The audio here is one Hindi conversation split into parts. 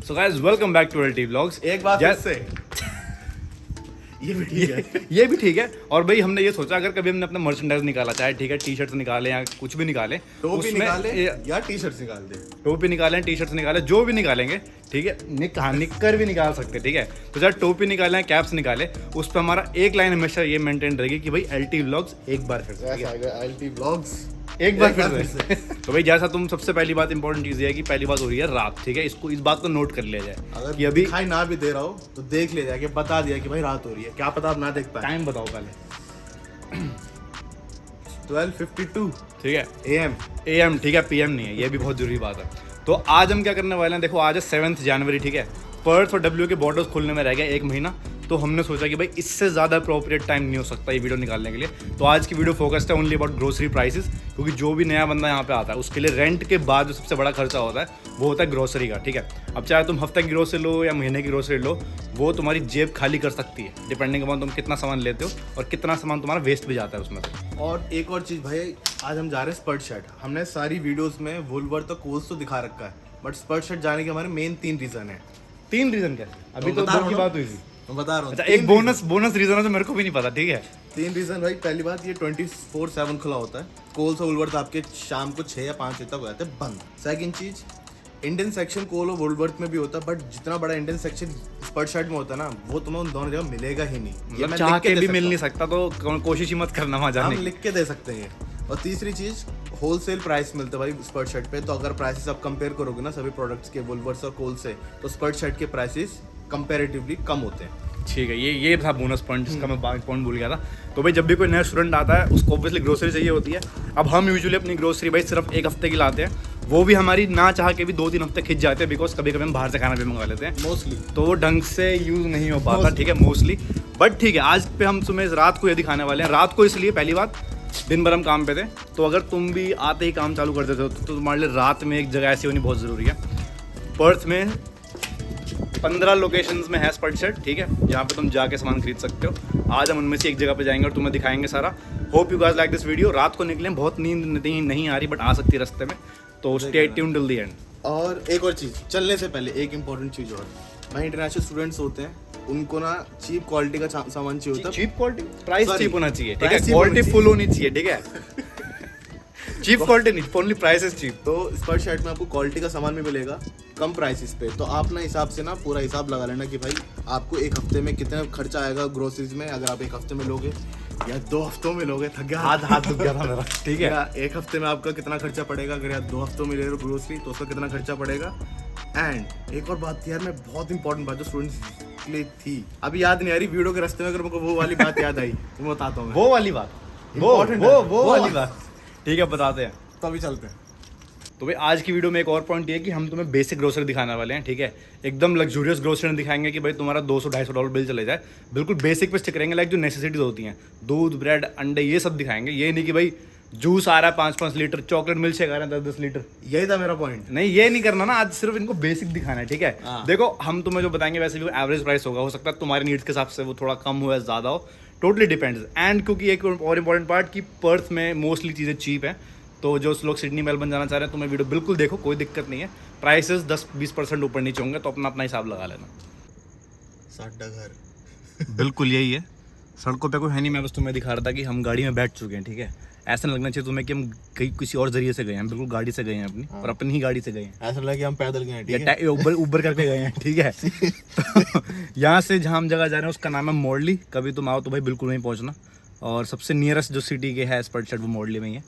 So guys welcome back to LT vlogs. एक बात फिर से ये भी ठीक है ये भी ठीक है। और भाई हमने ये सोचा अगर कभी हमने अपना मर्चेंडाइज निकाला, चाहे ठीक है टी शर्ट्स निकाले या कुछ भी निकाले, टोपी निकाले या टी शर्ट्स निकाल दे, टोपी निकालें टी शर्ट्स निकालें, जो भी निकालेंगे ठीक है, निक्कर भी निकाल सकते ठीक है। तो चाहे टोपी निकालें कैप्स निकाले, उस पर हमारा एक लाइन हमेशा ये मेंटेन रहेगी कि भाई एलटी व्लॉग्स एक बार फिर से, एलटी व्लॉग्स एक बार फिर से। तो भाई जैसा तुम सबसे पहली बात इंपॉर्टेंट चीज़ ये है कि पहली बात हो रही है रात, ठीक है। इसको इस बात को नोट कर लिया जाए अगर कि अभी दिखाई ना भी दे रहा हो तो देख लिया जाए कि बता दिया कि भाई रात हो रही है, क्या पता आप ना देख पाए। टाइम बताओ पहले। 12:52 ठीक है AM ठीक है, PM नहीं है, ये भी बहुत जरूरी बात है। तो आज हम क्या करने वाले हैं, देखो आज है 7 जनवरी ठीक है। पर्थ और डब्ल्यू के बॉर्डर्स खुलने में रह गया 1 महीना, तो हमने सोचा कि भाई इससे ज़्यादा अप्रोप्रिएट टाइम नहीं हो सकता ये वीडियो निकालने के लिए। तो आज की वीडियो फोकस्ड है ओनली अबाउट ग्रोसरी प्राइसेस, क्योंकि जो भी नया बंदा यहाँ पे आता है उसके लिए रेंट के बाद जो सबसे बड़ा खर्चा होता है वो होता है ग्रोसरी का, ठीक है। अब चाहे तुम हफ्ते की ग्रोसरी लो या महीने की ग्रोसरी लो, वो तुम्हारी जेब खाली कर सकती है डिपेंडिंग अपॉन तुम कितना सामान लेते हो और कितना सामान तुम्हारा वेस्ट भी जाता है उसमें से। और एक और चीज़ भाई, आज हम जा रहे हैं स्पर्ट शर्ट। हमने सारी वीडियोस में वुलवर्थ और कोल्स तो दिखा रखा है, बट स्पर्ट शर्ट जाने के हमारे मेन 3 रीज़न है। 3 रीज़न क्या? अभी तो 2 की बात हुई थी, मैं बता रहा हूँ। अच्छा एक बोनस रीज़न है जो मेरे को भी नहीं पता, ठीक है। 3 रीज़न भाई। पहली बात, ये 24/7 खुला होता है। कोल्स और वुलवर्थ आपके शाम को 6 या 5 बजे तक हो जाते हैं बंद। सेकंड चीज़, इंडियन सेक्शन कोल और वुलवर्थ में भी होता है, बट जितना बड़ा इंडियन सेक्शन स्पर्ट शर्ट में होता है ना, वो तुम्हें उन दोनों जगह मिलेगा ही नहीं। ये मैं चाह लिख के दे भी सकता मिल नहीं हूँ। सकता, तो कोशिश ही मत करना वहाँ जाने हम की। लिख के दे सकते हैं। और तीसरी चीज़, होलसेल प्राइस मिलता है भाई स्पर्ट शर्ट पे। तो अगर प्राइसेस आप कंपेयर करोगे ना सभी प्रोडक्ट्स के वुलवर्थ और कोल से, तो स्पर्ट शर्ट के प्राइसेस कंपैरेटिवली कम होते हैं। ठीक है, ये था बोनस पॉइंट जिसका मैं पॉइंट भूल गया था। तो भाई जब भी कोई नया स्टूडेंट आता है उसको ऑब्वियसली ग्रोसरी चाहिए होती है। अब हम यूजुअली अपनी ग्रोसरी भाई सिर्फ 1 हफ्ते की लाते हैं, वो भी हमारी ना चाह के भी 2-3 हफ्ते खिंच जाते हैं, बिकॉज कभी कभी हम बाहर से खाना भी मंगा लेते हैं मोस्टली, तो वो ढंग से यूज़ नहीं हो पाता, ठीक है मोस्टली। बट ठीक है, आज पे हम तुम्हें रात को ये दिखाने वाले हैं। रात को इसलिए, पहली बात, दिन भर हम काम पे थे, तो अगर तुम भी आते ही काम चालू कर देते हो तो तुम्हारे लिए रात में एक जगह ऐसी होनी बहुत ज़रूरी है। पर्थ में 15 लोकेशंस में है स्पर्ट शर्ट, ठीक है, जहाँ पे तुम जाके सामान खरीद सकते हो। आज हम उनमें से एक जगह पे जाएंगे और तुम्हें दिखाएंगे सारा। Hope you guys like this video. रात को निकलें, बहुत नींद नहीं आ रही, बट आ सकती है रास्ते में, तो stay tuned till the end. और एक और चीज़, चलने से पहले एक इंपॉर्टेंट चीज़ और, भाई इंटरनेशनल स्टूडेंट्स होते हैं, उनको ना चीप क्वालिटी का सामान चाहिए होता है। चीप क्वालिटी, प्राइस चीप होना चाहिए, ठीक है, Price cheap क्वालिटी होनी फुल होनी चाहिए, ठीक है। चीप क्वालिटी नहीं, ओनली प्राइस इज चीप। तो स्पर्ट शर्ट में आपको क्वालिटी का सामान भी मिलेगा कम प्राइसेस पे। तो आप ना हिसाब से ना पूरा हिसाब लगा लेना कि भाई आपको 1 हफ्ते में कितना खर्चा आएगा ग्रोसरीज में। अगर आप 1 हफ्ते में लोगे या 2 हफ्तों में लोगे, थक गया हाथ दुख गया था मेरा, ठीक है। या 1 हफ्ते में आपका कितना खर्चा पड़ेगा, अगर आप 2 हफ्तों में ले रहे हो ग्रोसरी तो उसका कितना खर्चा पड़ेगा। एंड एक और बात यार, मैं बहुत इंपॉर्टेंट बात जो स्टूडेंट्स के लिए थी, अभी याद नहीं आ रही, वीडियो के रास्ते में अगर मुझको वो वाली बात याद आई तो मैं बताता हूँ। वो वाली बात, वो वाली बात, ठीक है, बताते हैं। तो अभी चलते हैं। तो भाई आज की वीडियो में एक और पॉइंट ये है कि हम तुम्हें बेसिक ग्रोसरी दिखाने वाले हैं, ठीक है। एकदम लग्जूरियस ग्रोसरी दिखाएंगे कि भाई तुम्हारा $200-250 बिल चले जाए। बिल्कुल बेसिक पे स्टिक करेंगे, लाइक जो नेसेसिटीज होती हैं, दूध, ब्रेड, अंडे, ये सब दिखाएंगे। ये नहीं कि भाई जूस आ रहा है 5-5 लीटर, चॉकलेट मिल्क शेक आ रहा है 10-10 लीटर। यही था मेरा पॉइंट। नहीं, ये नहीं करना ना, आज सिर्फ इनको बेसिक दिखाना है, ठीक है। देखो हम तुम्हें जो बताएंगे वैसे भी वो एवरेज प्राइस होगा, हो सकता है तुम्हारे नीड्स के हिसाब से वो थोड़ा कम हो या ज़्यादा हो, टोटली डिपेंड्स। एंड क्योंकि एक और इंपॉर्टेंट पार्ट कि पर्थ में मोस्टली चीज़ें चीप हैं, तो जो लोग सिडनी मेलबर्न जाना चाह रहे हैं तुम्हें वीडियो बिल्कुल देखो, कोई दिक्कत नहीं है। प्राइसेस 10-20% ऊपर नीचे होंगे, तो अपना हिसाब लगा लेना। साडा घर बिल्कुल यही है, सड़कों पे कोई है नहीं। मैं बस तुम्हें दिखा रहा था कि हम गाड़ी में बैठ चुके हैं, ठीक है। ऐसा नहीं लगना चाहिए तुम्हें कि हम कहीं किसी और जरिए से गए हैं, हम बिल्कुल गाड़ी से गए हैं अपनी, और अपनी ही गाड़ी से गए हैं। ऐसा लगा कि हम पैदल गए हैं, ठीक है, उबर करके गए हैं, ठीक है। तो यहाँ से जहाँ हम जगह जा रहे हैं उसका नाम है मोरली। कभी तुम आओ तो भाई बिल्कुल वहीं पहुँचना। और सबसे नियरेस्ट जो सिटी के है स्पर्ट शर्ट वो मोरली में ही है,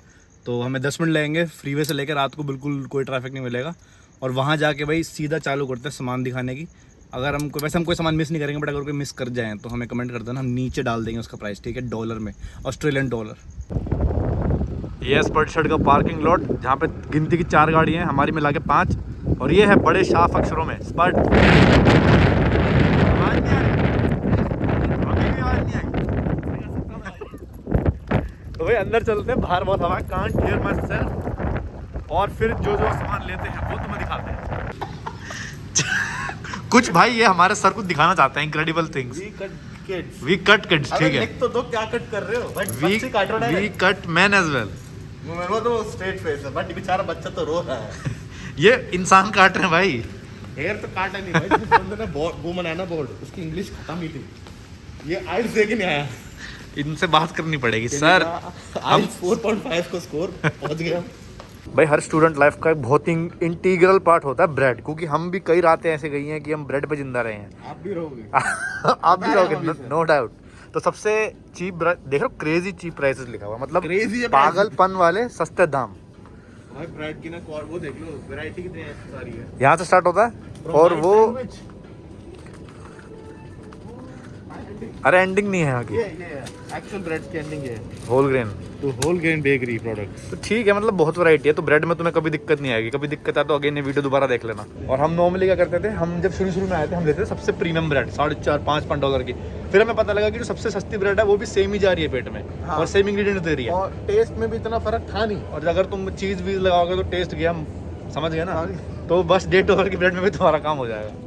तो हमें 10 मिनट लगेंगे फ्रीवे से लेकर, रात को बिल्कुल कोई ट्रैफिक नहीं मिलेगा। और वहाँ जाके भाई सीधा चालू करते हैं सामान दिखाने की। अगर हम वैसे हम कोई सामान मिस नहीं करेंगे, बट अगर कोई मिस कर जाए तो हमें कमेंट कर देना, हम नीचे डाल देंगे उसका प्राइस, ठीक है, डॉलर में, ऑस्ट्रेलियन डॉलर। ये है स्पर्ट शर्ट का पार्किंग लॉट, जहाँ पे गिनती की 4 गाड़ियाँ हैं, हमारी मिला के 5, और ये है बड़े साफ अक्षरों में स्पर्ट। तो भाई अंदर चलते हैं, बाहर बहुत हवा है, कांट हियर माय सेल्फ। और फिर जो सामान लेते हैं वो तुम्हें दिखाते हैं। कुछ भाई ये हमारे सर को दिखाना चाहते हैं incredible things. We cut kids, ठीक है। लिख तो दो क्या कट कर रहे हो भाई, बच्चे काट रहे हैं। We cut man as well. वो तो स्ट्रेट फेस है, बट बेचारा बच्चा तो रो रहा है। ये इंसान काट रहे हैं भाई। हेयर तो काटा नहीं भाई, जिस बंदे ने वो बनाया ना बोर्ड, उसकी इंग्लिश खत्म ही थी। ये आइल्स दे के नहीं आया। इनसे बात करनी पड़ेगी सर। आइल्स 4.5 को स्कोर पहुंच गए हम। भाई हर स्टूडेंट लाइफ का एक बहुत ही इंटीग्रल पार्ट होता है ब्रेड, क्योंकि हम भी कई रातें ऐसे गई हैं कि हम ब्रेड पे जिंदा रहे हैं। आप भी रहोगे। आप भी रहोगे, नो डाउट। तो सबसे चीप ब्रेड देख रहे हो, क्रेजी चीप प्राइसेस लिखा हुआ, मतलब Crazy है पागलपन वाले सस्ते दाम। भाई ब्रेड की ना वो देख लो, वैरायटी कितनी सारी है। यहाँ से स्टार्ट होता है और वो अरे एंडिंग नहीं है यहाँ की, ये एक्चुअल ब्रेड की एंडिंग है। Whole grain. तो होल ग्रेन बेकरी प्रोडक्ट्स। तो ठीक है, मतलब बहुत वैरायटी है, तो ब्रेड में तुम्हें कभी दिक्कत नहीं आएगी। कभी दिक्कत आए तो अगेन ये वीडियो दोबारा देख लेना। और हम नॉर्मली क्या करते थे, हम जब शुरू में आए थे हम लेते थे सबसे प्रीमियम ब्रेड, $4.5-5 की। फिर हमें पता लगा कि जो सबसे सस्ती ब्रेड है वो भी सेम ही जा रही है पेट में, हाँ। और सेम इंग्रेडिएंट्स दे रही है, और टेस्ट में भी इतना फर्क था नहीं। और अगर तुम चीज़ वीज लगाओगे तो टेस्ट गया, समझ गए ना। तो बस $1.5 की ब्रेड में भी तुम्हारा काम हो जाएगा।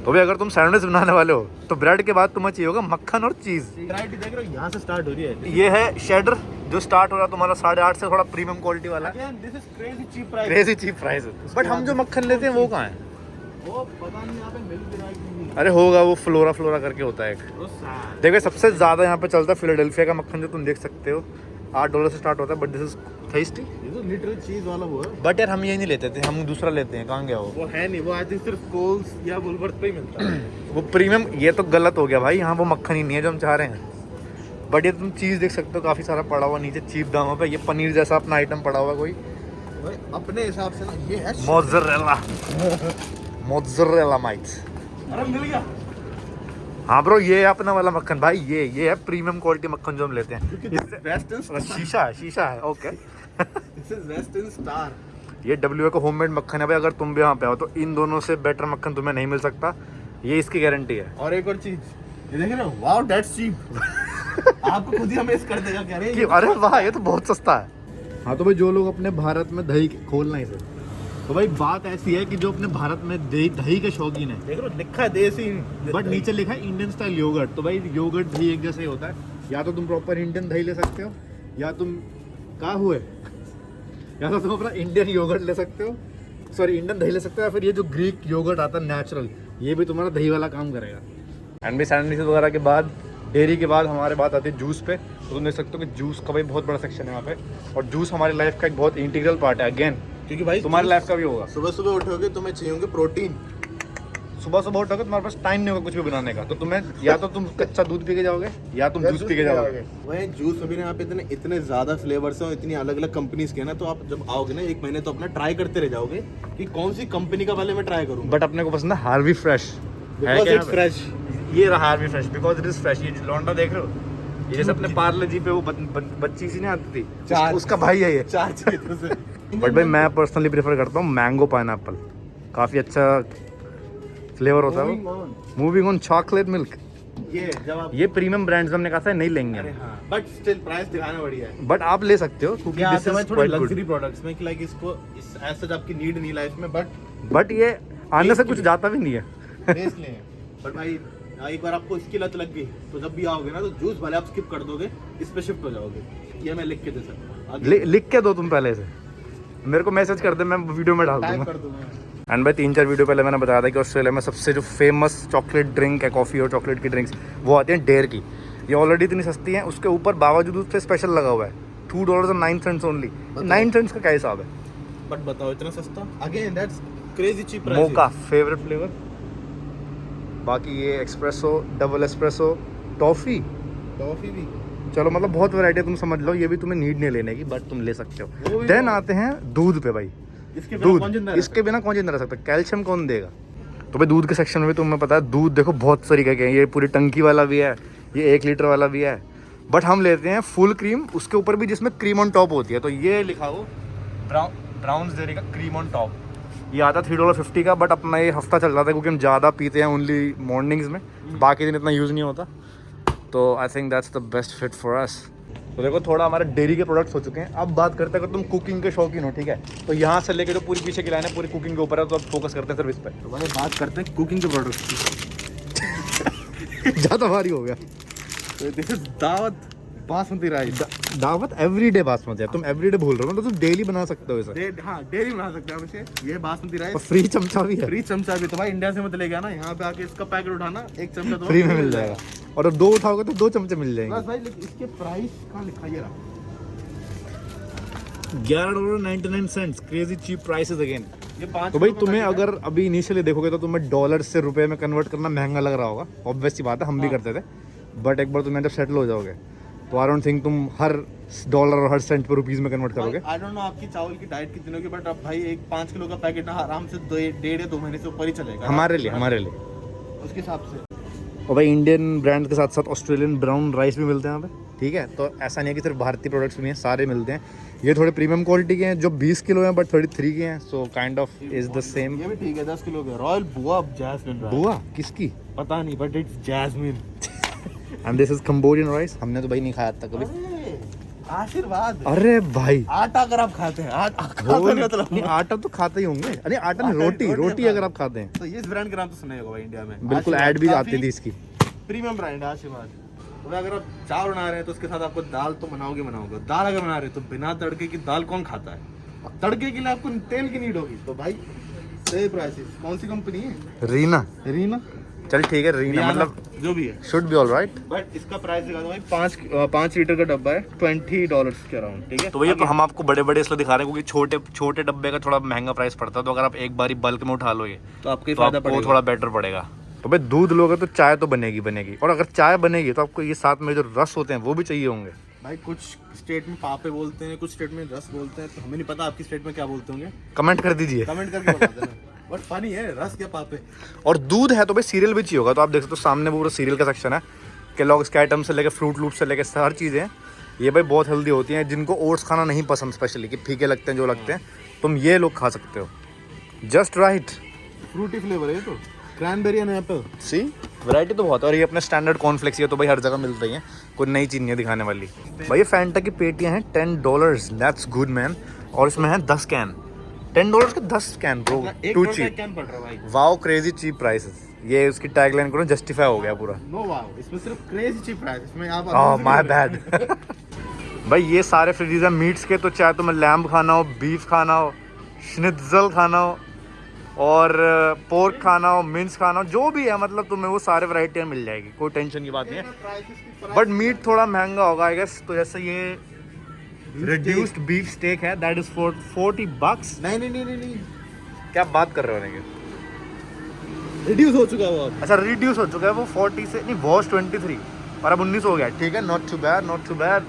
तो भी अगर तुम सैंडविच बनाने वाले हो तो ब्रेड के बाद तुम्हें चाहिए होगा मक्खन और चीज़। वैरायटी देख रहे हो, यहाँ से स्टार्ट हो रही है। ये है शेडर, जो स्टार्ट हो रहा है तुम्हारा 8.5 से, थोड़ा प्रीमियम क्वालिटी वाला। This is crazy cheap price. Crazy cheap price. But हम जो मक्खन लेते हैं वो कहाँ है? वो पता नहीं यहाँ पे मिल भी रहा है कि नहीं। अरे होगा, वो फ्लोरा करके होता है एक। देखो सबसे ज़्यादा यहाँ पे चलता है फिलाडेल्फिया का मक्खन, जो तुम देख सकते हो $8 से स्टार्ट होता है। But this is tasty. ये तो लिटरल चीज वाला वो है। बट यार हम ये नहीं लेते थे, हम दूसरा लेते हैं। कहाँ गया वो है नहीं, वो आई थिंक सिर्फ कोल्स या वुलवर्थ पे ही मिलता है। वो प्रीमियम, ये तो गलत हो गया भाई। यहाँ वो मक्खन ही नहीं है जो हम चाह रहे हैं। बट ये तुम चीज़ देख सकते हो, काफ़ी सारा पड़ा हुआ नीचे चीप दामों पे। ये पनीर जैसा अपना आइटम पड़ा हुआ कोई, भाई अपने हिसाब से ना ये है। Mozzarella mites. अरे मिल गया। हाँ ब्रो, ये है अपना वाला मक्खन भाई। ये है प्रीमियम क्वालिटी मक्खन जो हम लेते हैं। वेस्टर्न शीशा है okay. This is western star. ये WA का होममेड मक्खन है भाई। अगर तुम भी यहाँ पे आओ तो इन दोनों से बेटर मक्खन तुम्हें नहीं मिल सकता, ये इसकी गारंटी है। और एक और चीज, ये देख रहे हो, वाओ दैट्स चीप। आपको खुद ही अमेज कर देगा क्या रे। अरे वाह, ये तो बहुत सस्ता है। हाँ तो भाई जो लोग अपने भारत में दही खोलना इसे, तो भाई बात ऐसी है कि जो अपने भारत में दही के शौकीन है, देख रहे हो लिखा है देसी, बट नीचे लिखा है इंडियन स्टाइल योगर्ट। तो भाई योगर्ट दही एक जैसा ही होता है। या तो तुम प्रॉपर इंडियन दही ले सकते हो, या तुम कहाँ हुए, या तो तुम अपना इंडियन योगर्ट ले सकते हो, सॉरी इंडियन दही ले सकते हो, या फिर ये जो ग्रीक योगर्ट आता है नेचुरल, ये भी तुम्हारा दही वाला काम करेगा। एंड भी सैंडविचेस वगैरह के बाद, डेयरी के बाद हमारे बात आती है जूस पे। तो तुम देख सकते हो कि जूस का भाई बहुत बड़ा सेक्शन है यहाँ पे, और जूस हमारी लाइफ का एक बहुत इंटीग्रल पार्ट है। अगेन क्योंकि भाई तुम्हारी लाइफ का भी होगा। सुबह सुबह उठोगे तुम्हें चाहिए होंगे प्रोटीन। सुबह उठोगे तुम्हारे पास टाइम नहीं होगा कुछ भी बनाने का, तो तुम्हें या तो तुम कच्चा दूध पी के जाओगे, या तुम जूस पी के जाओगे। वही जूस अभी ना यहाँ पे इतने ज्यादा फ्लेवर्स हैं और इतनी अलग अलग कंपनीज के ना, तो आप जब आओगे ना 1 महीने तो अपना ट्राई करते रह जाओगे कि कौन सी कंपनी का पहले मैं ट्राई करूँ। बट अपने को पसंद है Harvey fresh. Because it's fresh. ये रहा Harvey fresh, because it is fresh. ये लौंडा देख रहे हो, ये जैसे अपने पार्ले जी पे वो बच्ची सी नहीं आती थी, उसका भाई है ये। 4 चीजों से। बट भाई मैं पर्सनली प्रेफर करता हूँ मैंगो पाइनएप्पल, काफ़ी अच्छा फ्लेवर होता है वो। Moving on chocolate milk. ये जब आप ये प्रीमियम ब्रांड्स हमने कहा था नहीं लेंगे, बट स्टिल प्राइस दिखाना बढ़िया है। बट आप ले सकते हो क्योंकि क्या दिस आता है इज थोड़े क्वाइट लग्जरी गुड। प्रोडक्ट्स में कि लाइक इसको इस ऐसा आपकी नीड नहीं लाइफ में, बट ये आने से कुछ जाता भी नहीं है। टेस्ट ले। बट भाई एक बार आपको इसकी लत लग गई तो जब भी आओगे ना तो जूस भले आप स्किप कर दोगे, इस पे शिफ्ट हो जाओगे। ये मैं लिख के दे सकता हूँ। लिख के दो तुम पहले से, मेरे को मैसेज कर दे, मैं वीडियो में डाल टाइप दूंगा। कर दूंगा। एंड भाई 3-4 वीडियो पहले मैंने बताया था कि ऑस्ट्रेलिया में सबसे जो फेमस चॉकलेट ड्रिंक है, कॉफ़ी और चॉकलेट की ड्रिंक्स, वो आती हैं डेयर की। ये ऑलरेडी इतनी सस्ती है, उसके ऊपर बावजूद उस पर स्पेशल लगा हुआ है $2.09 ओनली। 9 सेंट्स का क्या हिसाब है? बट बताओ इतना सस्ता, again that's crazy cheap price. Mocha favourite flavour. बाकी ये espresso, double espresso, toffee, toffee भी। चलो मतलब बहुत वैरायटी, तुम समझ लो। ये भी तुम्हें नीड नहीं लेने की, बट तुम ले सकते हो। देन आते हैं दूध पे भाई। इसके बिना कौन दूध, जिंदा रह इसके बिना कौन जिंदा रह सकता है? कैल्शियम कौन देगा? तो भाई दूध के सेक्शन में भी तुम्हें पता है, दूध देखो बहुत तरीके के हैं। ये पूरी टंकी वाला भी है, ये 1 लीटर वाला भी है, बट हम लेते हैं फुल क्रीम, उसके ऊपर भी जिसमें क्रीम ऑन टॉप होती है। तो ये लिखा हो ब्राउन्स डेयरी का क्रीम ऑन टॉप। ये आता है $3.50 का, बट अपना ये हफ्ता चल जाता है क्योंकि हम ज़्यादा पीते हैं ओनली मॉर्निंग्स में, बाकी दिन इतना यूज़ नहीं होता। तो I think that's the best fit for us. तो देखो थोड़ा हमारे डेयरी के प्रोडक्ट्स हो चुके हैं। अब बात करते हैं अगर तुम कुकिंग के शौकीन हो, ठीक है, तो यहाँ से लेके जो पूरी पीछे की लाइन है पूरी कुकिंग के ऊपर है, तो अब फोकस करते हैं सिर्फ इस पर। तो भाई बात करते हैं कुकिंग के प्रोडक्ट्स की। ज़्यादा भारी हो गया। तो दिस इज दावत बासमती राइस। दावत एवरीडे बासमती है, तुम एवरीडे भूल रहे हो ना, तो तुम डेली बना सकते हो इसे। हाँ डेली बना सकते हैं हम इसे। ये बासमती और राइस फ्री चमचा भी है, फ्री चमचा भी। तो भाई इंडिया से मत लेके आना, यहाँ पे आके इसका पैकेट उठाना, एक चमचा तो फ्री में मिल जाएगा। और अब 2 उठाओगे तो 2 चमचे मिल बस जाएंगे। भाई इसके प्राइस कहाँ लिखा है? ये रहा $11.99, क्रेजी चीप प्राइसेस अगेन। ये 5 तो भाई तुम्हें अगर अभी इनिशियली देखोगे तो तुम्हें डॉलर से रुपए में कन्वर्ट करना महंगा लग रहा होगा, ऑब्वियस सी बात है, हम भी करते थे। बट एक बार तुम्हें जब सेटल हो जाओगे तो आई डोंट थिंक तुम हर डॉलर और हर सेंट पर रुपीस में कन्वर्ट करोगे। आई डोंट नो आपकी चावल की डाइट कितनी होगी, बट अब भाई एक 5 किलो का पैकेट ना आराम से 1.5 या 2 महीने से ऊपर ही चलेगा हमारे लिए उसके हिसाब से। और भाई इंडियन ब्रांड के साथ साथ ऑस्ट्रेलियन ब्राउन राइस भी मिलते हैं यहाँ पे, ठीक है। तो ऐसा नहीं है कि सिर्फ भारतीय प्रोडक्ट्स भी हैं, सारे मिलते हैं। ये थोड़े प्रीमियम क्वालिटी के हैं जो 20 किलो हैं, बट 33 के हैं, so kind of is the same. ये भी ठीक है, 10 किलो के रॉयल बुआ जैस्मिन राइस। बुआ किसकी? पता नहीं, but it's jasmine. And this is Cambodian rice. हमने तो भाई नहीं खाया था कभी। आशीर्वाद। अरे भाई आटा अगर आप खाते हैं, नहीं, आटा तो खाते ही होंगे। अरे आटा नहीं, रोटी अगर आप खाते हैं तो ये इस ब्रांड का नाम तो सुना ही होगा भाई इंडिया में। बिल्कुल, ऐड भी आती थी इसकी। प्रीमियम ब्रांड है आशीर्वाद। तो अगर आप चावल बना रहे हैं तो उसके साथ आपको दाल तो बनाओगे। दाल अगर बना रहे हैं तो बिना तड़के की दाल कौन खाता है? अब तड़के के लिए आपको तेल की नीड होगी। तो भाई सही प्राइसेस। कौन सी कंपनी है? रीना। चल ठीक है, रीना मतलब जो भी है शुड बी ऑलराइट। बट इसका प्राइस दिखा दो भाई, 5 लीटर का डब्बा है, $20 के अराउंड, ठीक है। तो भैया तो हम आपको बड़े बड़े इसलिए दिखा रहे हैं क्योंकि छोटे डब्बे का थोड़ा महंगा प्राइस पड़ता है। तो अगर आप एक बारी बल्क में उठा लोगे तो आपको तो आपको थोड़ा बेटर पड़ेगा। तो भाई दूध लोगे तो चाय तो बनेगी। और अगर चाय बनेगी तो आपको ये साथ में जो रस होते हैं वो भी चाहिए होंगे। भाई कुछ स्टेट में पापे बोलते हैं, कुछ स्टेट में रस बोलते हैं, तो हमें नहीं पता आपकी स्टेट में क्या बोलते होंगे। कमेंट कर दीजिए, कमेंट करके बता देना। बट फनी है, रस क्या पापे। और दूध है तो भाई सीरियल भी चाहिए होगा। तो आप देख सकते हो सामने पूरा सीरियल का सेक्शन है, केलॉग्स के आइटम से लेकर फ्रूट लूप से लेकर हर चीज़ें। ये भाई बहुत हेल्दी होती हैं। जिनको ओट्स खाना नहीं पसंद, स्पेशली कि फीके लगते हैं जो लगते हैं, तुम ये लोग खा सकते हो। Just right. फ्रूटी फ्लेवर है तो, cranberry and apple. See variety तो बहुत है। और ये अपने स्टैंडर्ड कॉर्नफ्लेक्स, ये तो भाई हर जगह मिलता ही है, कोई नई चीज़ नहीं है दिखाने वाली। भाई ये फैंटा की पेटियाँ हैं $10, दैट्स गुड मैन। और इसमें है 10 कैन, $10 के 10 can bro, too cheap. Can पड़ रहा भाई। Wow crazy cheap prices. ये उसकी टैगलाइन करो, जस्टिफाई हो गया पूरा। नो वाओ, इसमें सिर्फ क्रेजी चीप प्राइस। इसमें आप ओह माय बैड। भाई ये सारे फ्रिजेस हैं मीट्स के। तो चाहे तुम्हें लैम्ब खाना हो, बीफ खाना हो, श्निट्ज़ल खाना हो, और पोर्क खाना हो, मिंस खाना हो, जो भी है मतलब तुम्हें वो सारे वैरायटियाँ मिल जाएगी, कोई टेंशन की बात नहीं है। बट मीट थोड़ा महंगा होगा आई गेस। तो जैसे ये रिड्यूस्ड बीफ स्टेक है, दैट इज फॉर $40। नहीं, क्या बात कर रहे हो? रिड्यूस हो चुका है वो अब। अच्छा रिड्यूस हो चुका है वो 40 से, नहीं वॉज 23 और अब 19 हो गया, ठीक है। Not too bad.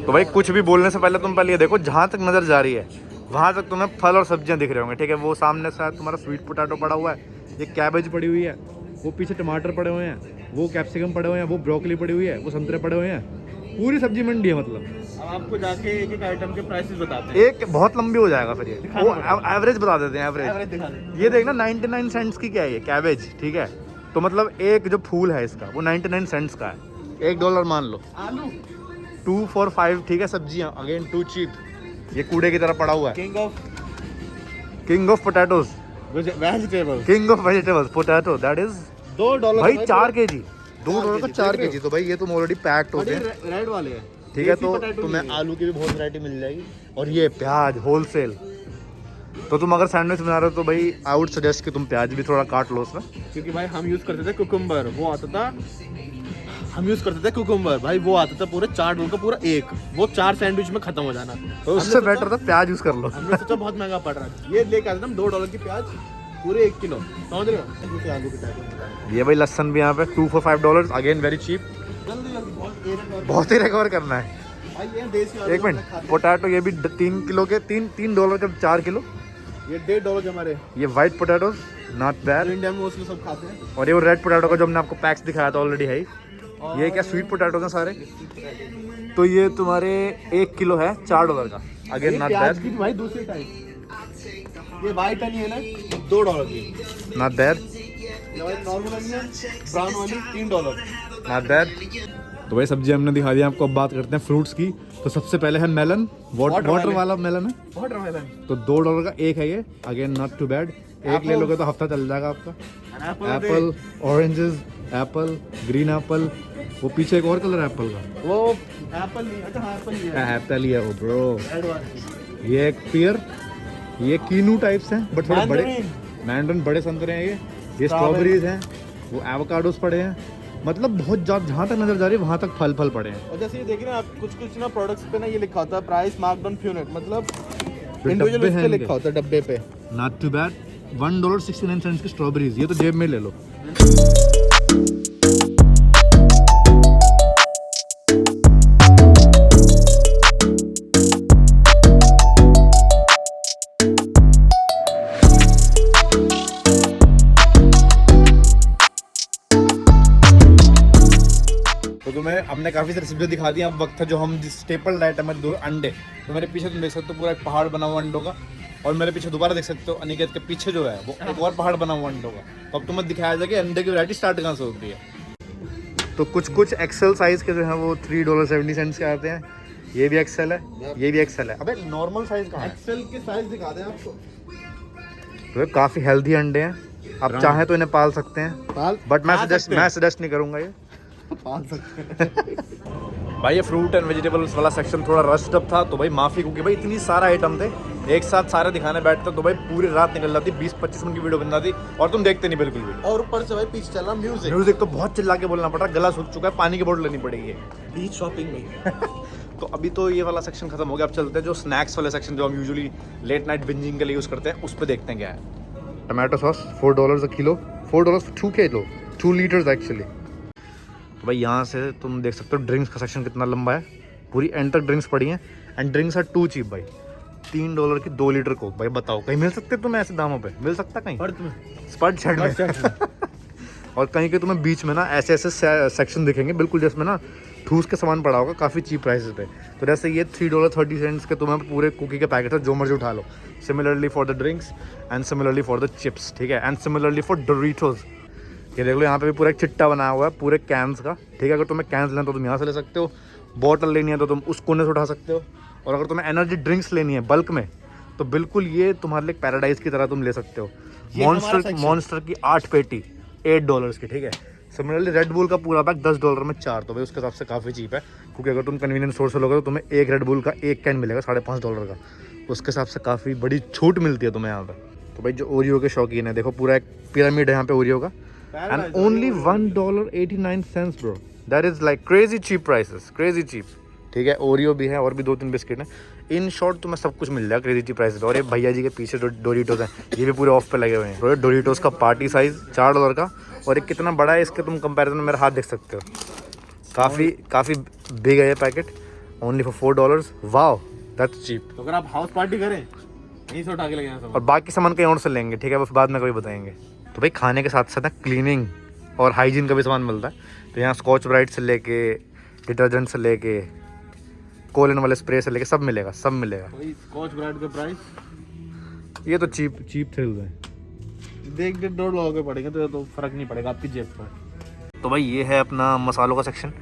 तो भाई कुछ भी बोलने से पहले तुम पहले ये देखो, जहाँ तक नज़र जा रही है वहाँ तक तुम्हें फल और सब्जियाँ दिख रहे होंगे, ठीक है। वो सामने शायद तुम्हारा स्वीट पोटैटो पड़ा हुआ है, ये कैबेज पड़ी हुई है, वो पीछे टमाटर पड़े हुए हैं, वो कैप्सिकम पड़े हुए हैं, वो ब्रोकली पड़ी हुई है, वो संतरे पड़े हुए हैं। पूरी सब्जी मंडी है मतलब। अब आपको जाके एक एक आइटम के प्राइसेस बताते हैं। एक बहुत लंबी हो जाएगा फिर ये, वो एवरेज बता देते हैं एवरेज एवरेज। दिखा दें। ये देखना 99 सेंट्स की क्या है ये कैबेज, ठीक है। तो मतलब एक जो फूल है इसका वो 99 सेंट्स का है, $1 मान लो। आलू 2 for 5, ठीक है। सब्जियां अगेन टू चीप, ये कूड़े की तरह पड़ा हुआ है। King of potatoes, vegetable, king of vegetables, potato, that is $2 भाई 4 kg, $2 का 4 kg। तो भाई ये तो ऑलरेडी पैक्ड होते हैं, रेड वाले हैं, ठीक है। तो तुम्हें आलू की भी बहुत वैरायटी मिल जाएगी। और ये प्याज होलसेल। तो तुम अगर सैंडविच बना रहे हो तो भाई आई वुड सजेस्ट कि तुम प्याज भी थोड़ा काट लो उसमें, क्योंकि भाई हम यूज करते थे कुकुम्बर, वो आता था। हम यूज करते थे कुकुम्बर भाई, वो आता था पूरे $4 का पूरा एक, वो 4 सैंडविच में खत्म हो जाना। तो उससे बेटर था प्याज यूज कर लो। हमने सोचा बहुत महंगा पड़ रहा है, ये लेके आते थे हम $2 की प्याज पूरे 1 किलो, समझ रहे हो। आलू के टाइप ये भाई लहसन भी यहाँ पे 2 for $5, अगेन वेरी चीप। जल्दी बहुत ही रिकवर करना है। भाई ये देसी आलू एक मिनट, पोटैटो ये भी 3 किलो के $3 के 4 किलो। ये $1.5 हमारे। ये white potatoes not bad. India में मोस्टली सब खाते हैं। और ये वो रेड पोटैटो का जो हमने आपको पैक्स दिखाया था ऑलरेडी है। ये क्या स्वीट पोटैटो हैं सारे। तो ये तुम्हारे 1 किलो है $4 का, अगेन नॉट प्याज बैड, की भाई दूसरी टाइप, ये वाइट अनियन है $2 की, नॉट बैड, ये वाइट नॉर्मल अनियन ब्राउन वाली $3। Not bad. तो भाई सब्जी हमने दिखा दी आपको। अब बात करते हैं फ्रूट्स की। तो सबसे पहले है मेलन, वाटर वाला मेलन है, वाटरमेलन। तो $2 का एक है ये, अगेन नॉट टू बैड। एक ले लोगे तो हफ्ता चल जाएगा आपका। Apple, oranges, Apple, green Apple, वो पीछे एक और कलर है एप्पल का। वो एप्पल नहीं, अच्छा हाँ एप्पल ही है। एप्पल ही है वो ब्रो। रेड वाला। ये एक पियर, ये कीनू टाइप्स हैं बट थोड़े बड़े। मैंडरीन। मैंडरीन बड़े संतरे हैं ये स्ट्रॉबेरीज हैं, वो एवोकाडोस पड़े हैं। मतलब बहुत जहाँ तक नजर जा रही है वहाँ तक फल पड़े हैं। और जैसे ये देखिए ना आप, कुछ कुछ ना प्रोडक्ट्स पे ना ये लिखा होता है प्राइस मार्क्ड ऑन फ्यूनेट, मतलब डब्बे इंडिविजुअल हैं पे इनके। लिखा होता है डब्बे पे। Not too bad. $1.69 की स्ट्रॉबेरीज, ये तो जेब में ले लो। तो तुम्हें हमने काफ़ी सारी सब्जियां दिखा दी। अब वक्त है जो हम जिस स्टेपल डाइट है हमारे 2 अंडे। तो मेरे पीछे तुम देख सकते हो पूरा एक पहाड़ बना हुआ अंडों का, और मेरे पीछे दोबारा देख सकते हो अनिकेत के पीछे जो है वो एक और पहाड़ बना हुआ अंडों का। तो अब तुम्हें दिखाया जाए कि अंडे की वैरायटी स्टार्ट कहाँ से होती है। तो कुछ एक्सेल साइज के जो है वो $3.70 के आते हैं। ये भी एक्सेल है, ये भी एक्सेल है। अबे नॉर्मल साइज कहाँ है? एक्सेल के साइज दिखा दें आपको। तो काफ़ी हेल्दी अंडे हैं, आप चाहें तो इन्हें पाल सकते हैं, बट मैं सजेस्ट नहीं करूँगा ये पाल सकते हैं। भाई। ये फ्रूट एंड वेजिटेबल्स वाला सेक्शन थोड़ा रश्ड अप था, तो भाई माफ़ी, क्योंकि भाई इतनी सारा आइटम थे एक साथ सारे दिखाने बैठते तो भाई पूरी रात निकल जाती, 20-25 मिनट की वीडियो बन जाती और तुम देखते नहीं बिल्कुल भी। और ऊपर से भाई पीछे चला म्यूजिक तो बहुत चिल्ला के बोलना पड़ रहा, गला सूख चुका है, पानी की बोतल लेनी पड़ेगी बीच शॉपिंग में। तो अभी तो ये वाला सेक्शन खत्म हो गया, अब चलते हैं जो स्नैक्स वाले सेक्शन जो हम यूजुअली लेट नाइट बिंजिंग के लिए यूज़ करते हैं, उस पर देखते हैं क्या है। Tomato sauce $4 a kilo, $4 for 2 kilo, 2 litres actually. तो भाई यहाँ से तुम देख सकते हो ड्रिंक्स का सेक्शन कितना लंबा है, पूरी एंड तक ड्रिंक्स पड़ी हैं। And drinks are too cheap भाई। $3 की 2 लीटर कोक। भाई बताओ कहीं मिल सकते तुम्हें ऐसे दामों पे? मिल सकता कहीं? स्पर्ट शर्ट में। और कहीं के तुम्हें बीच में ना ऐसे ऐसे सेक्शन दिखेंगे बिल्कुल जिसमें ना ठूस के सामान पड़ा होगा काफ़ी चीप प्राइसेस पे। तो जैसे ये $3.30 के तुम्हें पूरे कुकी के पैकेट है, जो मर्जी उठा लो। Similarly for the drinks and similarly for the chips, ठीक है, एंड सिमिलरली फॉर डोरिटोस। ये देख लो यहाँ पे भी पूरा एक चिट्टा बनाया हुआ है पूरे कैंस का, ठीक है। अगर तुम्हें कैंस लेना तो तुम यहाँ से ले सकते हो, बॉटल लेनी है तो तुम उस कोने से उठा सकते हो, और अगर तुम्हें एनर्जी ड्रिंक्स लेनी है बल्क में तो बिल्कुल ये तुम्हारे लिए पैराडाइज की तरह तुम ले सकते हो। मॉन्स्टर की 8 पेटी $8 की, ठीक है। सिमिलरली रेड बुल का पूरा पैक $10 में 4, तो भाई उसके हिसाब से काफ़ी चीप है, क्योंकि अगर तुम कन्वीनियंस स्टोर से लोगे तो तुम्हें एक रेड बुल का एक कैन मिलेगा $5.5 का, तो उसके हिसाब से काफ़ी बड़ी छूट मिलती है तुम्हें यहाँ पर। तो भाई जो ओरियो के शौकीन है, देखो पूरा एक पिरामिड है यहाँ पे ओरियो का, and only $1.89 bro. That is like crazy cheap prices, crazy cheap, ठीक है। ओरियो भी है और भी 2-3 बिस्किट हैं। इन शॉर्ट तुम्हें सब कुछ मिल जाएगा क्रेजी चीप प्राइसेस। और ये भैया जी के पीछे जो डोरिटोस हैं ये भी पूरे ऑफ पे लगे हुए हैं। तो डोरिटोस का पार्टी साइज़ $4 का, और ये कितना बड़ा है इसके तुम कंपैरिजन में मेरा हाथ देख सकते हो। काफ़ी बिग है ये packet, only for $4। Wow that's cheap. तो अगर आप हाउस पार्टी करें यहीं से उठा के ले जाना और बाकी सामान कहीं और से लेंगे, ठीक है, बस बाद में कभी बताएंगे। तो भाई खाने के साथ साथ क्लीनिंग और हाइजीन का भी सामान मिलता है। तो यहाँ स्कॉच ब्राइट से लेके डिटर्जेंट से लेके कोलिन वाले स्प्रे से लेके सब मिलेगा, सब मिलेगा। स्कॉच ब्राइट का प्राइस ये तो चीप थ्रिल्स हैं। देख 1.5 लोगों के पड़ेंगे तो फर्क नहीं पड़ेगा आपकी जेब पर। तो भाई ये है अपना मसालों का सेक्शन।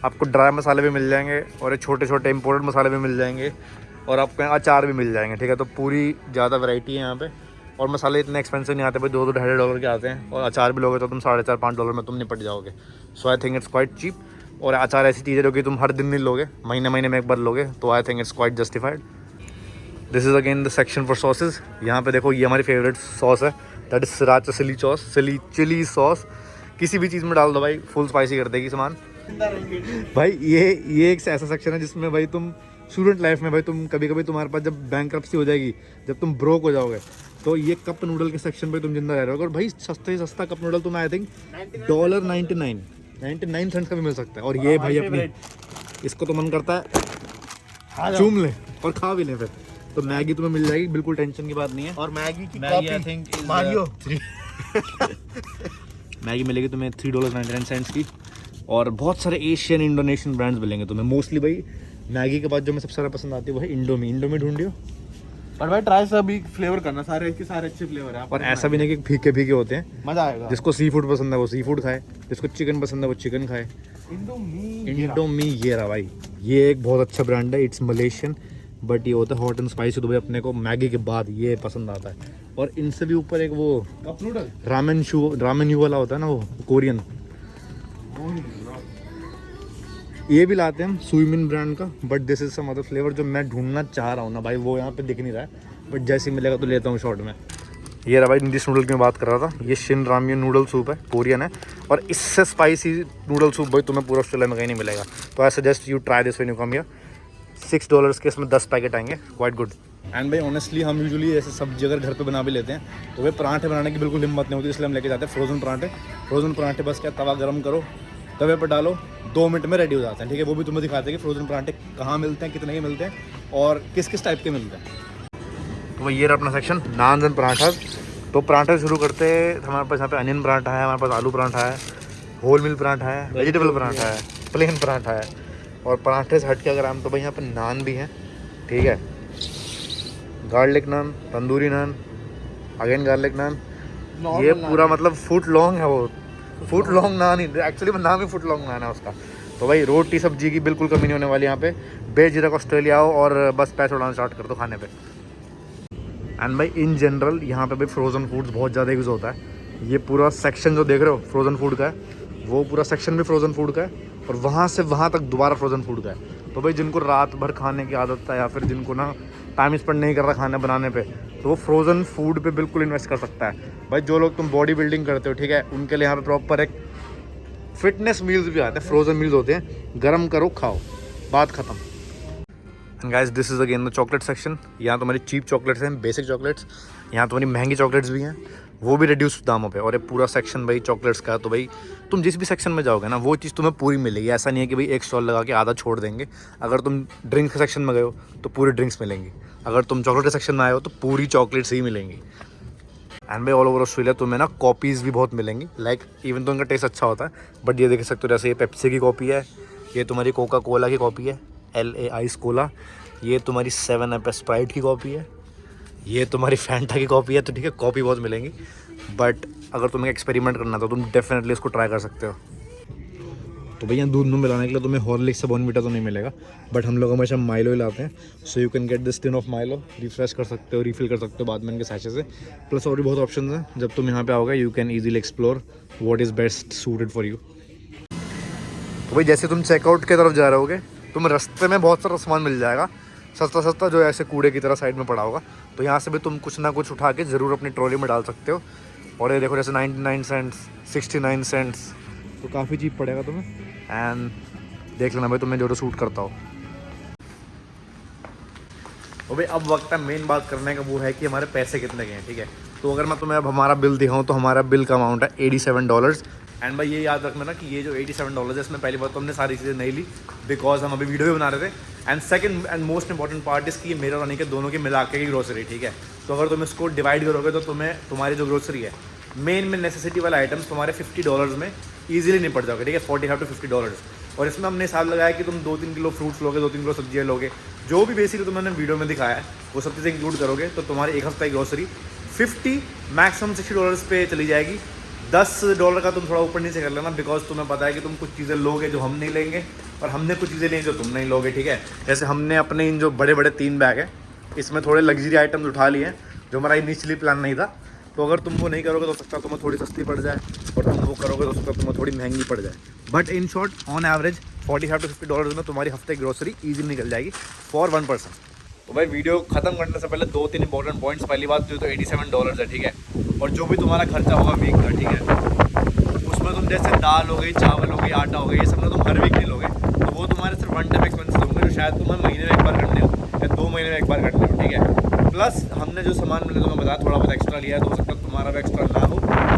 आपको ड्राई मसाले भी मिल जाएंगे और ये छोटे छोटे इम्पोर्टेड मसाले भी मिल जाएंगे, और आपको यहाँ अचार भी मिल जाएंगे, ठीक है। तो पूरी ज़्यादा वैरायटी है यहाँ पे, और मसाले इतने एक्सपेंसिव नहीं आते भाई, $2-2.5 के आते हैं, और अचार भी लोगे तो तुम $4.5-5 में तुम निपट जाओगे। So I think it's quite cheap. और अचार ऐसी चीज़ है जो कि तुम हर दिन नहीं लोगे, महीने में एक बार लोगे, तो I think it's quite justified. This is again the section for sausage. यहाँ पे देखो ये हमारी फेवरेट सॉस है, that is sriracha chilli sauce. किसी भी चीज़ में डाल दो भाई, फुल स्पाइसी कर देगी सामान भाई। ये एक ऐसा सेक्शन है जिसमें भाई तुम स्टूडेंट लाइफ में भाई तुम कभी तुम्हारे पास जब बैंक्रप्सी हो जाएगी, जब तुम ब्रोक हो जाओगे, तो ये कप नूडल के सेक्शन पे तुम जिंदा रह रहे हो। और भाई सस्ते से सस्ता कप नूडल तुम्हें आई थिंक $1.99 का भी मिल सकता है। और ये भाई अपनी इसको तो मन करता है चूम ले और खा भी ले फिर। तो मैगी तुम्हें मिल जाएगी, बिल्कुल टेंशन की बात नहीं है। और मैगी की Maggi copy I think Mario Maggi मिलेगी तुम्हें $3.99 की, और बहुत सारे एशियन इंडोनेशियन ब्रांड्स मिलेंगे तुम्हें। मोस्टली भाई मैगी के बाद जो मैं सबसे ज़्यादा पसंद आती है वो है इंडोमी ढूंढियो। पर भाई ट्राई सभी फ्लेवर करना, सारे अच्छे फ्लेवर है। और ऐसा भी नहीं कि फीके होते हैं, मजा आएगा। जिसको सी फूड पसंद है वो सी फूड खाए, जिसको चिकन पसंद है वो चिकन खाए। इंडोमी ये रहा भाई, ये एक बहुत अच्छा ब्रांड है, इट्स मलेशियन, बट ये होता है हॉट एंड स्पाइसी। तो भाई अपने को मैगी के बाद ये पसंद आता है। और इनसे भी ऊपर एक वो कप नूडल रामेन यू वाला होता है ना, वो कोरियन, ये भी लाते हैं हम सुइमिन ब्रांड का, but this is some other flavour जो मैं ढूंढना चाह रहा हूँ ना भाई, वो यहाँ पे दिख नहीं रहा है, बट जैसे ही मिलेगा तो लेता हूँ शॉर्ट में। ये रहा भाई इंग्लिश नूडल की मैं बात कर रहा था, ये शिन रामियन नूडल सूप है, कोरियन है, और इससे स्पाइसी नूडल सूप भाई तुम्हें पूरा ऑस्ट्रेलिया में कहीं नहीं मिलेगा। तो I suggest you try this when you come here. $6 के इसमें 10 पैकेट आएंगे, क्वाइट गुड। एंड भाई ऑनेस्टली हम यूजुअली ऐसे सब्जी अगर घर पे बना भी लेते हैं तो वे पराठे बनाने की बिल्कुल हिम्मत नहीं होती, इसलिए हम लेके जाते हैं फ्रोज़न पराठे। फ्रोज़न पराठे बस क्या, तवा गर्म करो, तवे पर डालो, 2 मिनट में रेडी हो जाते हैं, ठीक है। वो भी तुम्हें दिखाते हैं कि फ्रोज़न पराठे कहाँ मिलते हैं, कितने के मिलते हैं और किस किस टाइप के मिलते हैं। तो ये रहा अपना सेक्शन नान एंड पराठा। तो पराठा शुरू करते हैं। हमारे पास यहाँ पे अनियन पराठा है, हमारे पास आलू पराठा है, होल मिल पराठा है, वेजिटेबल पराठा है, प्लेन पराठा है, और पराठे से हट के अगर हम तो भाई यहाँ पे नान भी हैं, ठीक है। गार्लिक नान, तंदूरी नान, अगेन गार्लिक नान, ये पूरा मतलब फुट लॉन्ग है, वो फुट लॉन्ग नान ही एक्चुअली नाम ही फुट लॉन्ग नान है उसका। तो भाई रोटी सब्जी की बिल्कुल कमी नहीं होने वाली यहाँ पे। बेझिझक ऑस्ट्रेलिया आओ और बस पैसे उड़ाना स्टार्ट कर दो खाने पे। एंड भाई इन जनरल यहाँ पे भाई फ्रोज़न फूड्स बहुत ज़्यादा यूज़ होता है। ये पूरा सेक्शन जो देख रहे हो फ्रोज़न फूड का है, वो पूरा सेक्शन भी फ्रोज़न फूड का है, और वहाँ से वहाँ तक दोबारा फ्रोज़न फूड का है। तो भाई जिनको रात भर खाने की आदत है या फिर जिनको ना टाइम स्पेंड नहीं कर रहा खाना बनाने पे, तो वो फ्रोज़न फूड पे बिल्कुल इन्वेस्ट कर सकता है। भाई जो लोग तुम बॉडी बिल्डिंग करते हो, ठीक है, उनके लिए यहाँ पे प्रॉपर एक फिटनेस मील्स भी आते हैं, फ्रोज़न मील्स होते हैं, गर्म करो खाओ, बात ख़त्म। Guys this is again the chocolate section. यहाँ तुम्हारी चीप चॉकलेट्स हैं, बेसिक चॉकलेट्स, यहाँ तुम्हारी महंगी चॉकलेट्स भी हैं, वो भी रिड्यूस दामों पे, और ये पूरा सेक्शन भाई चॉकलेट्स का। तो भाई तुम जिस भी सेक्शन में जाओगे ना वो चीज़ तुम्हें पूरी मिलेगी। ऐसा नहीं है कि भाई एक स्टॉल लगा के आधा छोड़ देंगे। अगर तुम ड्रिंक्स के सेक्शन में गए हो तो पूरी ड्रिंक्स मिलेंगी, अगर तुम चॉकलेट के सेक्शन में आए हो तो पूरी चॉकलेट्स ही मिलेंगी। एंड भाई ऑल ओवर ऑस्ट्रेलिया तुम्हें ना कॉपीज़ भी बहुत मिलेंगी, लाइक इवन तो उनका टेस्ट अच्छा होता है, बट ये देख सकते हो जैसे ये पेप्सी की कॉपी है, ये तुम्हारी कोका कोला की कॉपी है, LA आइस कोला, ये तुम्हारी 7 अप स्प्राइट की कॉपी है, ये तुम्हारी फैंटा की कॉपी है। तो ठीक है, कॉपी बहुत मिलेंगी, बट अगर तुम्हें एक्सपेरिमेंट करना तो तुम डेफिनेटली इसको ट्राई कर सकते हो। तो भैया दूध में मिलाने के लिए तुम्हें हॉर्लिक्स से बॉर्नवीटा तो नहीं मिलेगा, बट हम लोग हमेशा माइलो ही लाते हैं। So you can get this tin of Milo, refresh कर सकते हो, रिफिल कर सकते हो बाद में इनके सैशे से। प्लस और भी बहुत ऑप्शन हैं। जब तुम यहाँ पे आओगे you can easily explore what is best suited for you. तो भाई जैसे तुम चेकआउट की तरफ जा रहे होगे, तुम रास्ते में बहुत सारा सामान मिल जाएगा सस्ता सस्ता, जो ऐसे कूड़े की तरह साइड में पड़ा होगा। तो यहाँ से भी तुम कुछ ना कुछ उठा के ज़रूर अपनी ट्रॉली में डाल सकते हो। और ये देखो जैसे 99 सेंट्स, 69 सेंट्स, तो काफ़ी चीप पड़ेगा तुम्हें। एंड देख लेना भाई तुम्हें जो सूट करता हो। तो भाई अब वक्त है मेन बात करने का, वो है कि हमारे पैसे कितने गए हैं, ठीक है। तो अगर मैं तुम्हें अब हमारा बिल दिखाऊँ तो हमारा बिल का अमाउंट है $87। एंड भाई ये याद रखना ना कि ये जो $87 है, इसमें पहली बात तो हमने सारी चीज़ें नहीं ली, बिकॉज हम अभी वीडियो भी बना रहे थे। And second and most important part इसकी, ये मेरा और अनी के दोनों के मिला के की ग्रोसरी, ठीक है। तो अगर तुम इसको डिवाइड करोगे तो तुम्हें तुम्हारी जो ग्रोसरी है, मेन में नेसेसिटी वाले आइटम्स तुम्हारे $50 में ईजिली निपट जाओगे, ठीक है, $45 to $50। और इसमें हमने हिसाब लगाया कि तुम 2-3 किलो फ्रूट्स लोगे, 2-3 किलो सब्जियाँ लोगे, जो भी बेसिकली तुमने वीडियो में दिखाया है वो सब चीज़ें इंक्लूड करोगे तो तुम्हारी एक हफ्ते की ग्रोसरी 50 मैक्सिमम $60 पे चली जाएगी। $10 का तुम थोड़ा ऊपर नीचे कर लेना, बिकॉज तुम्हें पता है कि तुम कुछ चीज़ें लोगे जो हम नहीं लेंगे, और हमने कुछ चीज़ें ली जो तुम नहीं लोगे, ठीक है। जैसे हमने अपने इन जो बड़े बड़े 3 बैग हैं, इसमें थोड़े लग्जरी आइटम्स उठा लिए हैं जो हमारा इनिशियली प्लान नहीं था। तो अगर तुम वो नहीं करोगे तो सकता तुम्हें थोड़ी सस्ती पड़ जाए, और तुम वो करोगे तो सकता तुम्हें थोड़ी महंगी पड़ जाए। But in short on average $45 to $50 में तुम्हारी हफ्ते की ग्रोसरी ईजिली निकल जाएगी फॉर 1 पर्सन। तो भाई वीडियो खत्म करने से पहले 2-3 इंपॉर्टेंट पॉइंट्स। पहली बात जो तो $87 है, ठीक है, और जो भी तुम्हारा खर्चा होगा वीक का, ठीक है, उसमें तुम जैसे दाल हो गई, चावल हो गई, आटा हो गया, ये सब ना तुम हर वीक नहीं लोगे, तो वो तुम्हारे सिर्फ 1 टाइम एक्सपेंसेस होंगे जो शायद तुम्हें महीने में एक बार करने हो या 2 महीने में एक बार करने हो, ठीक है। प्लस हमने जो सामान मैंने तुम्हें बताया थोड़ा बहुत एक्स्ट्रा लिया है, तो हो सकता है तुम्हारा भी एक्स्ट्रा ना हो,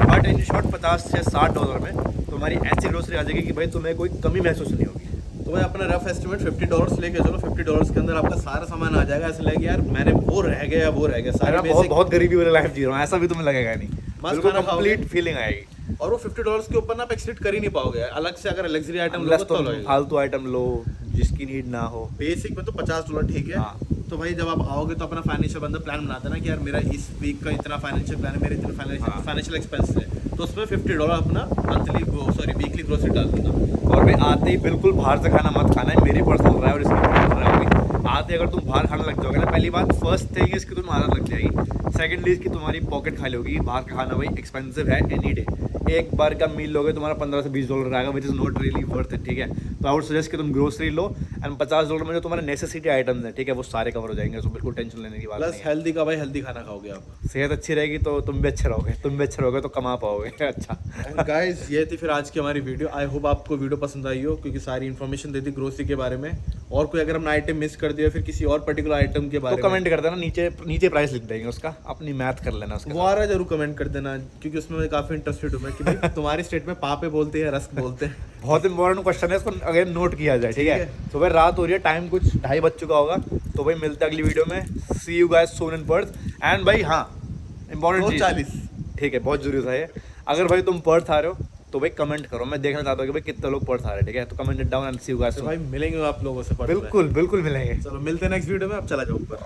बट इन शॉर्ट $50 से $60 में तुम्हारी ऐसी ग्रोसरी आ जाएगी कि भाई तुम्हें कोई कमी महसूस नहीं होगी। तो भाई अपना रफ एस्टिमेट $50 लेके चलो, $50 के अंदर आपका सारा सामान आ जाएगा। ऐसा लगेगा यार मैंने वो रह गया वो रह गया, सारा बहुत गरीबी वाली लाइफ जी रहा हूँ, ऐसा भी तुम्हें लगेगा नहीं, बिल्कुल कंप्लीट फीलिंग आएगी। और वो $50 के ऊपर ना आप एक्सीड कर ही नहीं पाओगे। अलग से अगर लग्जरी आइटम लो तो फालतू आइटम लो जिसकी नीड ना हो। बेसिक में तो $50 ठीक है। हाँ। तो भाई जब आप आओगे तो अपना फाइनेंशियल बंदा प्लान बनाता है ना कि यार मेरा इस वीक का इतना फाइनेंशियल प्लान है, मेरे इतने फाइनेंशियल एक्सपेंस है, तो उसमें $50 अपना वीकली ग्रोसरी डाल दूंगा। और भाई आते ही बिल्कुल बाहर से खाना मत खाना है, मेरी पर्सनल राय और इसकी पर्सनल राय होगी। आते अगर तुम बाहर खाने लग जाओगे ना, पहली बात फर्स्ट थिंग इसकी तुम्हें आदत लग जाएगी, सेकंडली इसकी तुम्हारी पॉकेट खाली होगी। बाहर का खाना भाई एक्सपेंसिव है एनी डे, एक बार का मील लोगे तुम्हारा $15 से $20 आएगा, which is not really worth it, ठीक है। तो आई वुड सजेस्ट कि तुम ग्रोसरी लो एंड $50 में जो तुम्हारे नेसेसिटी आइटम्स हैं, ठीक है, वो सारे कवर हो जाएंगे, तो बिल्कुल टेंशन लेने की बात प्लस नहीं है। हेल्दी का भाई, हेल्दी खाना खाओगे आप। सेहत अच्छी रहेगी तो तुम भी अच्छे रहोगे, तुम भी अच्छे रहोगे तो कमा पाओगे। अच्छा गाइस ये थी फिर आज की हमारी वीडियो। आई होप आपको वीडियो पसंद आई हो, क्योंकि सारी इन्फॉर्मेशन दे दी ग्रोसरी के बारे में। और कोई अगर हमने आइटम मिस कर दिया फिर किसी और पर्टिकुलर आइटम के बारे तो में, कमेंट कर देना, नीचे नीचे प्राइस लिख देंगे उसका, अपनी मैथ कर लेना उसका। वो आ रहा जरूर कमेंट कर देना, क्योंकि उसमें मैं काफी इंटरेस्टेड हूँ मैं कि भाई तुम्हारे स्टेट में पापे बोलते हैं रस्क बोलते हैं। बहुत इंपॉर्टेंट क्वेश्चन है, इसको अगर नोट किया जाए, ठीक है। तो भाई रात हो रही है, टाइम कुछ 2:30 बज चुका होगा, तो भाई मिलते हैं अगली वीडियो में। See you guys soon in Perth. And भाई हाँ, इंपॉर्टेंट चीज, 2:40 ठीक है, बहुत जरूरी था ये। अगर भाई तुम पर्थ आ रहे हो तो भाई कमेंट करो, मैं देखना चाहता हूँ कि भाई कितने लोग पर्थ आ रहे हैं, ठीक है। तो comment it down and see you guys तो सून। भाई मिलेंगे आप लोगों से। बिल्कुल बिल्कुल मिलेंगे। चलो मिलते हैं नेक्स्ट वीडियो में, अब चला जाओ ऊपर।